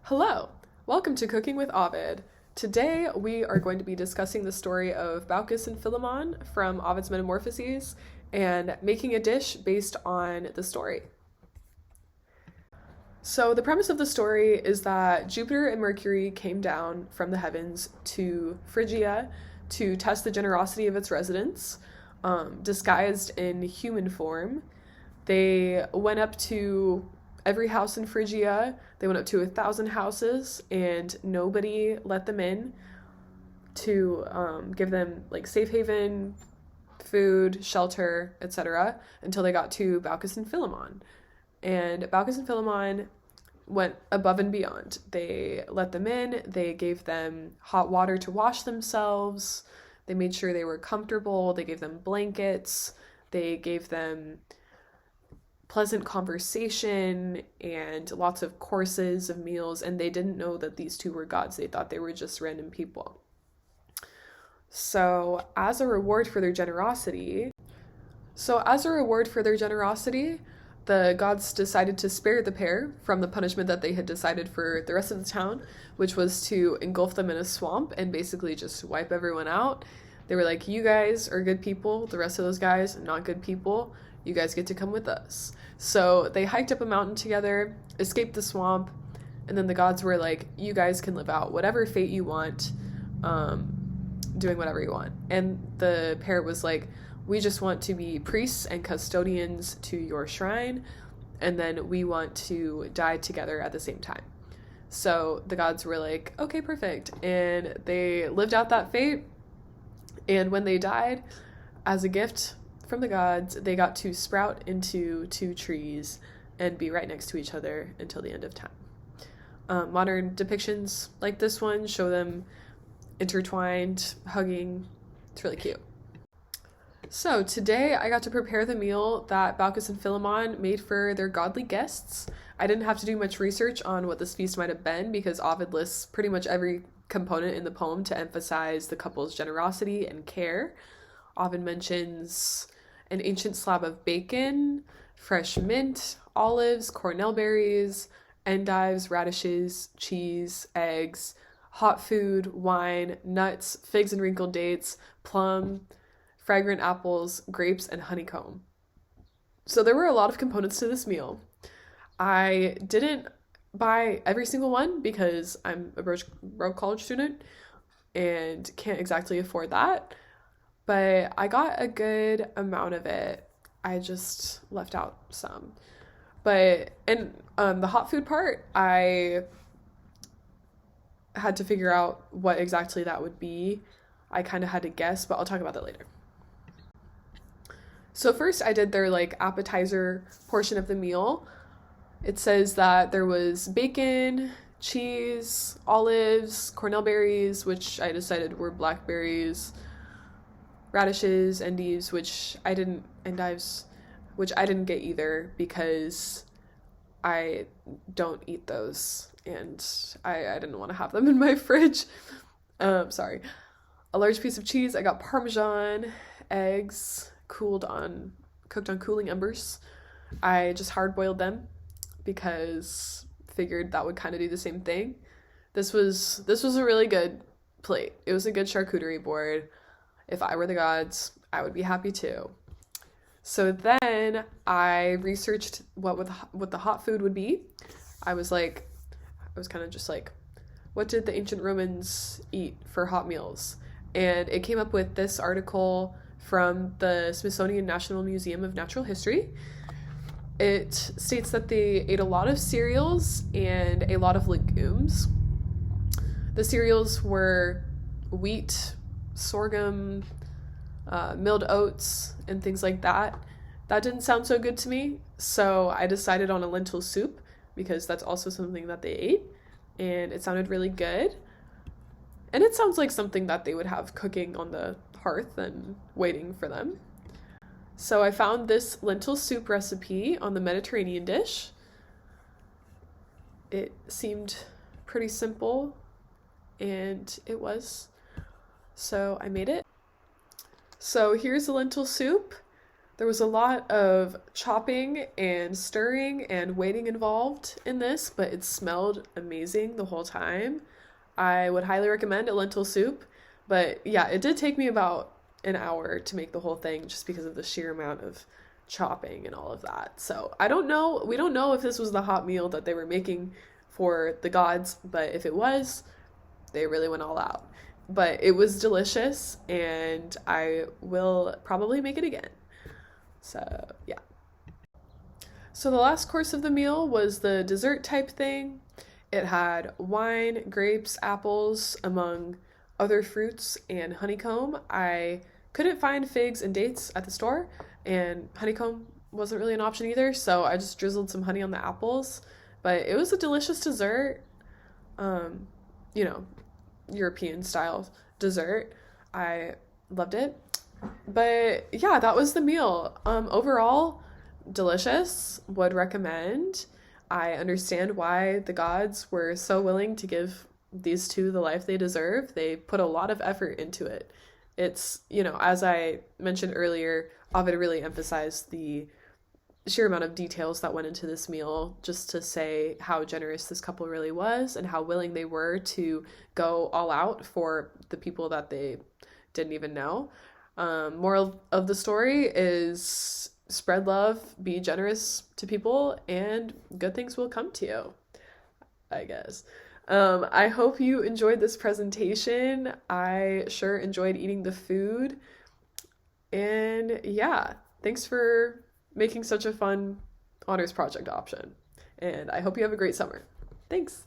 Hello, welcome to Cooking with Ovid. Today we are going to be discussing the story of Baucis and Philemon from Ovid's Metamorphoses and making a dish based on the story. So the premise of the story is that Jupiter and Mercury came down from the heavens to Phrygia to test the generosity of its residents, disguised in human form. They went up to every house in Phrygia. They went up to 1,000 houses, and nobody let them in to give them like safe haven, food, shelter, etc. until they got to Baucis and Philemon. And Baucis and Philemon went above and beyond. They let them in, they gave them hot water to wash themselves, they made sure they were comfortable, they gave them blankets, they gave them pleasant conversation and lots of courses of meals, and they didn't know that these two were gods. They thought they were just random people. So as a reward for their generosity, the gods decided to spare the pair from the punishment that they had decided for the rest of the town, which was to engulf them in a swamp and basically just wipe everyone out. They were like, you guys are good people, the rest of those guys, not good people. You guys get to come with us. So they hiked up a mountain together, escaped the swamp, and then the gods were like, you guys can live out whatever fate you want, doing whatever you want. And the pair was like, we just want to be priests and custodians to your shrine, and then we want to die together at the same time. So the gods were like, okay, perfect. And they lived out that fate. And when they died, as a gift from the gods, they got to sprout into two trees and be right next to each other until the end of time. Modern depictions like this one show them intertwined, hugging. It's really cute. So today I got to prepare the meal that Baucis and Philemon made for their godly guests. I didn't have to do much research on what this feast might have been because Ovid lists pretty much every component in the poem to emphasize the couple's generosity and care. Ovid mentions an ancient slab of bacon, fresh mint, olives, cornel berries, endives, radishes, cheese, eggs, hot food, wine, nuts, figs and wrinkled dates, plum, fragrant apples, grapes, and honeycomb. So there were a lot of components to this meal. I didn't buy every single one because I'm a broke college student and can't exactly afford that. But I got a good amount of it. I just left out some. But in the hot food part, I had to figure out what exactly that would be. I kind of had to guess, but I'll talk about that later. So first I did their like appetizer portion of the meal. It says that there was bacon, cheese, olives, cornel berries, which I decided were blackberries, radishes, endives, which I didn't get either because I don't eat those and I didn't want to have them in my fridge. Sorry. A large piece of cheese. I got Parmesan, eggs, cooked on cooling embers. I just hard boiled them because figured that would kind of do the same thing. This was a really good plate. It was a good charcuterie board. If I were the gods, I would be happy too. So then I researched what the hot food would be. I was kind of just like, what did the ancient Romans eat for hot meals? And it came up with this article from the Smithsonian National Museum of Natural History. It states that they ate a lot of cereals and a lot of legumes. The cereals were wheat, sorghum, milled oats, and things like that. That didn't sound so good to me, so I decided on a lentil soup because that's also something that they ate, and it sounded really good. And it sounds like something that they would have cooking on the hearth and waiting for them. So I found this lentil soup recipe on the Mediterranean dish. It seemed pretty simple, and it was. So I made it. So here's the lentil soup. There was a lot of chopping and stirring and waiting involved in this, but it smelled amazing the whole time. I would highly recommend a lentil soup, but yeah, it did take me about an hour to make the whole thing just because of the sheer amount of chopping and all of that. So I don't know, we don't know if this was the hot meal that they were making for the gods, but if it was, they really went all out. But it was delicious, and I will probably make it again. So, yeah. So, the last course of the meal was the dessert type thing. It had wine, grapes, apples, among other fruits, and honeycomb. I couldn't find figs and dates at the store, and honeycomb wasn't really an option either, so I just drizzled some honey on the apples. But it was a delicious dessert. Um, you know, European style dessert. I loved it. But yeah, that was the meal. Overall, delicious. Would recommend. I understand why the gods were so willing to give these two the life they deserve. They put a lot of effort into it. It's, as I mentioned earlier, Ovid really emphasized the sheer amount of details that went into this meal just to say how generous this couple really was and how willing they were to go all out for the people that they didn't even know. Moral of the story is spread love, be generous to people, and good things will come to you, I guess. I hope you enjoyed this presentation. I sure enjoyed eating the food. And yeah, thanks for making such a fun honors project option. And I hope you have a great summer. Thanks.